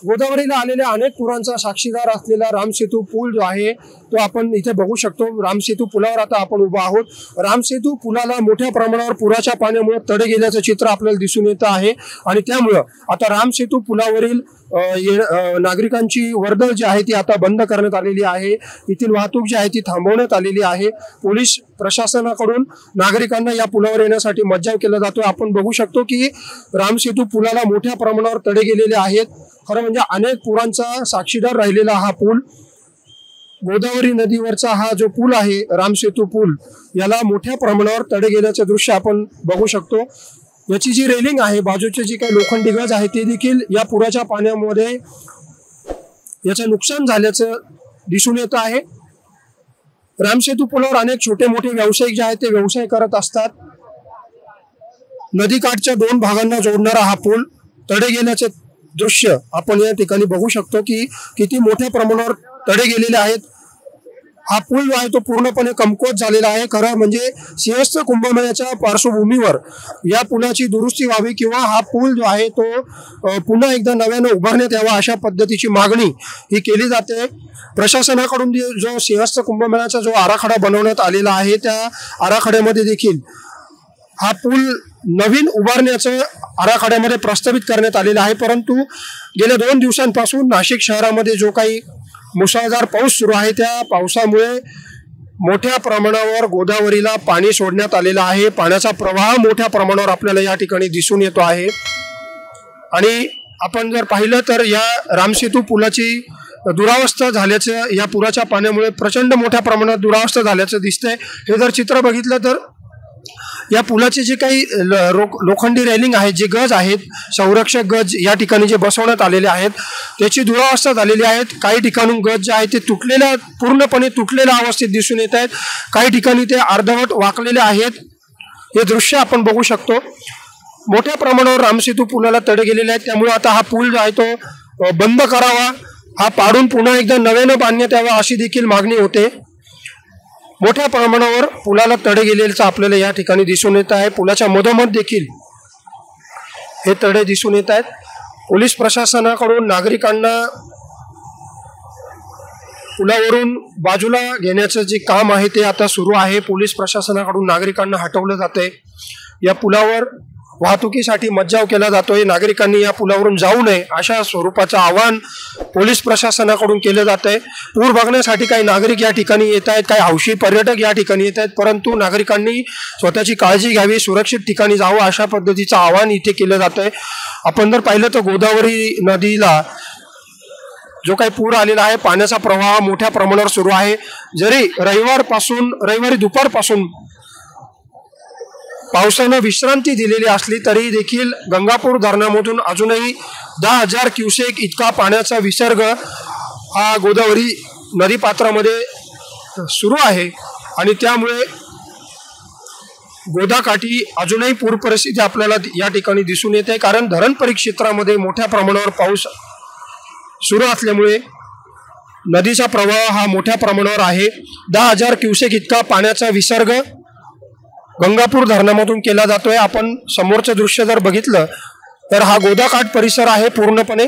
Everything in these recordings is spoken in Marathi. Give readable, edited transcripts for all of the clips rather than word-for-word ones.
गोदावरीला आलेल्या अनेक पुरांचा साक्षीदार असलेला रामसेतू पूल जो आहे तो आपण इथे बघू शकतो। रामसेतू पुलावर आता आपण उभा आहोत। रामसेतू पुलाला मोठ्या प्रमाणावर पुराच्या पाण्यामुळे तडे गेल्याचं चित्र आपल्याला दिसून येत आहे आणि त्यामुळे आता रामसेतू पुलावरील नागरिकांची वर्दळ जी आहे ती आता बंद करण्यात आलेली आहे। येथील वाहतूक जी आहे ती थांबवण्यात आलेली आहे। पोलीस प्रशासनाकडून नागरिकांना या पुलावर येण्यासाठी मज्जाव केला जातो। आपण बघू शकतो की रामसेतू पुलाला मोठ्या प्रमाणावर तडे गेलेले आहेत। खरं म्हणजे अनेक पुरांचा साक्षीदार राहिलेला हा पूल, गोदावरी नदीवरचा हा जो पूल आहे रामसेतू पूल, याला मोठ्या प्रमाणावर तडे गेल्याचे दृश्य आपण बघू शकतो। याची जी रेलिंग आहे, बाजूचे जी काही लोखंडी गज आहे ते देखील या पुराच्या पाण्यामध्ये याचं नुकसान झाल्याचं दिसून येत आहे। रामसेतू पुलावर अनेक छोटे मोठे व्यावसायिक जे आहेत ते व्यवसाय करत असतात। नदीकाठच्या दोन भागांना जोडणारा हा पूल तडे गेल्याचे दृश्य आपण या ठिकाणी बघू शकतो की किती मोठ्या प्रमाणावर तडे गेलेले आहेत। हा पूल जो आहे तो पूर्णपणे कमकुवत झालेला आहे। खरं म्हणजे सिंहस्थ कुंभमेळ्याच्या पार्श्वभूमीवर या पुलाची दुरुस्ती व्हावी किंवा हा पूल जो आहे तो पुन्हा एकदा नव्याने उभारण्यात यावा अशा पद्धतीची मागणी ही केली जाते। प्रशासनाकडून जो सिंहस्थ कुंभमेळ्याचा जो आराखडा बनवण्यात आलेला आहे त्या आराखड्यामध्ये देखील हा पूल नवीन उभारण्याचं आराखड्यामध्ये प्रस्तावित करण्यात आलेला आहे। परंतु गेल्या 2 दिवसांपासून नाशिक शहरामध्ये जो काही मुसळधार पाऊस सुरू आहे त्या पावसामुळे मोठ्या प्रमाणावर गोदावरीला पाणी सोडण्यात आलेलं आहे। पाण्याचा प्रवाह मोठ्या प्रमाणावर आपल्याला या ठिकाणी दिसून येतो आहे आणि आपण जर पाहिलं तर या रामसेतू पुलाची दुरावस्था झाल्याचं, या पुराच्या पाण्यामुळे प्रचंड मोठ्या प्रमाणात दुरावस्था झाल्याचं दिसतंय। हे जर चित्र बघितलं तर या पुलाचे जे काही लोखंडी रेलिंग आहे, जे गज आहेत, संरक्षक गज या ठिकाणी जे बसवण्यात आलेले आहेत त्याची दुरावस्था झालेली आहे। काही ठिकाणून गज जे आहे ते पूर्णपणे तुटलेल्या अवस्थेत दिसून येत आहेत। काही ठिकाणी ते अर्धवट वाकलेले आहेत। हे दृश्य आपण बघू शकतो। मोठ्या प्रमाणावर रामसेतू पुलाला तडे गेलेले आहेत। त्यामुळे आता हा पूल जो आहे तो बंद करावा, हा पाडून पुन्हा एकदा नव्याने बांधण्यात यावा अशी देखील मागणी होते। मोठ्या प्रमाणावर पुलाला तडे गेलेल्याचं आपल्याला या ठिकाणी दिसून येत आहे। पुलाच्या मधोमध देखील हे तडे दिसून येत आहेत। पोलीस प्रशासनाकडून नागरिकांना पुलावरून बाजूला घेण्याचं जे काम आहे ते आता सुरू आहे। पोलीस प्रशासनाकडून नागरिकांना हटवलं जातंय। या पुलावर वाहतुकीसाठी मज्जाव केला जातोय। नागरिकांनी या पुलावरून जाऊ नये अशा स्वरूपाचं आवाहन पोलीस प्रशासनाकडून केलं जातंय। पूर बघण्यासाठी काही नागरिक या ठिकाणी येत आहेत, काही हौशी पर्यटक या ठिकाणी येत आहेत, परंतु नागरिकांनी स्वतःची काळजी घ्यावी, सुरक्षित ठिकाणी जावं अशा पद्धतीचं आवाहन इथे केलं जातंय। आपण जर पाहिलं तर गोदावरी नदीला जो काही पूर आलेला आहे, पाण्याचा प्रवाह मोठ्या प्रमाणावर सुरू आहे। जरी रविवारी दुपारपासून पावसानं विश्रांती दिलेली असली तरी देखील गंगापूर धरणामधून अजूनही 10,000 क्युसेक इतका पाण्याचा विसर्ग हा गोदावरी नदीपात्रामध्ये सुरू आहे आणि त्यामुळे गोदाकाठी अजूनही पूर परिस्थिती आपल्याला या ठिकाणी दिसून येते। कारण धरण परिक्षेत्रामध्ये मोठ्या प्रमाणावर पाऊस सुरू असल्यामुळे नदीचा प्रवाह हा मोठ्या प्रमाणावर आहे। 10,000 क्युसेक इतका पाण्याचा विसर्ग गंगापूर धरणामधून केला जातोय। आपण समोरचं दृश्य जर बघितलं तर हा गोदाकाठ परिसर आहे। पूर्णपणे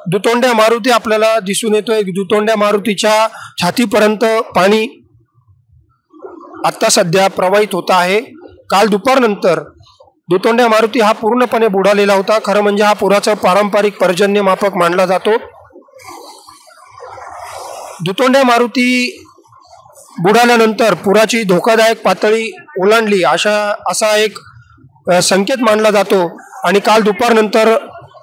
दुतोंड्या मारुती आपल्याला दिसून येतोय। दुतोंड्या मारुतीच्या छातीपर्यंत पाणी आता सध्या प्रवाहित होत आहे। काल दुपारनंतर दुतोंड्या मारुती हा पूर्णपणे बुडालेला होता। खरं म्हणजे हा पुराचा पारंपरिक पर्जन्यमापक मानला जातो। दुतोंड्या मारुती बुडाल्यानंतर पुराची धोकादायक पातळी ओलांडली असा एक संकेत मानला जातो आणि काल दुपारनंतर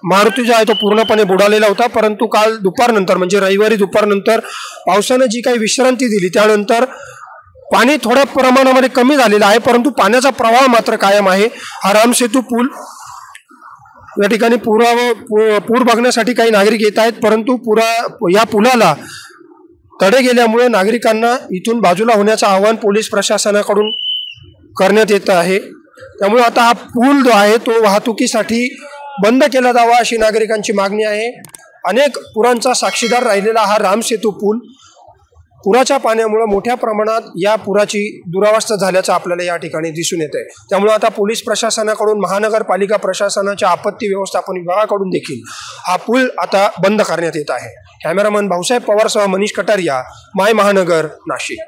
मारुती जो आहे तो पूर्णपणे बुडालेला होता। परंतु काल दुपारनंतर म्हणजे रविवारी दुपारनंतर पावसाने जी काही विश्रांती दिली त्यानंतर पाणी थोड्या प्रमाणामध्ये कमी झालेलं आहे, परंतु पाण्याचा प्रवाह मात्र कायम आहे। हा रामसेतू पूल या ठिकाणी पूर बघण्यासाठी काही नागरिक येत आहेत, परंतु या पुलाला तडे गेल्यामुळे नागरिकांना इथून बाजूला होण्याचं आवाहन पोलीस प्रशासनाकडून करण्यात येत आहे। त्यामुळे आता हा पूल जो आहे तो वाहतुकीसाठी बंद केला जावा अशी नागरिकांची मागणी आहे। अनेक पुरांचा साक्षीदार राहिलेला हा रामसेतू पूल पुराच्या पाण्यामुळे मोठ्या प्रमाणात या पुराची दुरावस्था झाल्याचं आपल्याला या ठिकाणी दिसून येते। त्यामुळे आता पोलीस प्रशासनाकडून महानगरपालिका प्रशासनाच्या आपत्ती व्यवस्थापन विभागाकडून देखील हा पूल आता बंद करण्यात येत आहे। कॅमेरामन भाऊसाहेब पवारसह मनीष कटारिया, माय महानगर, नाशिक।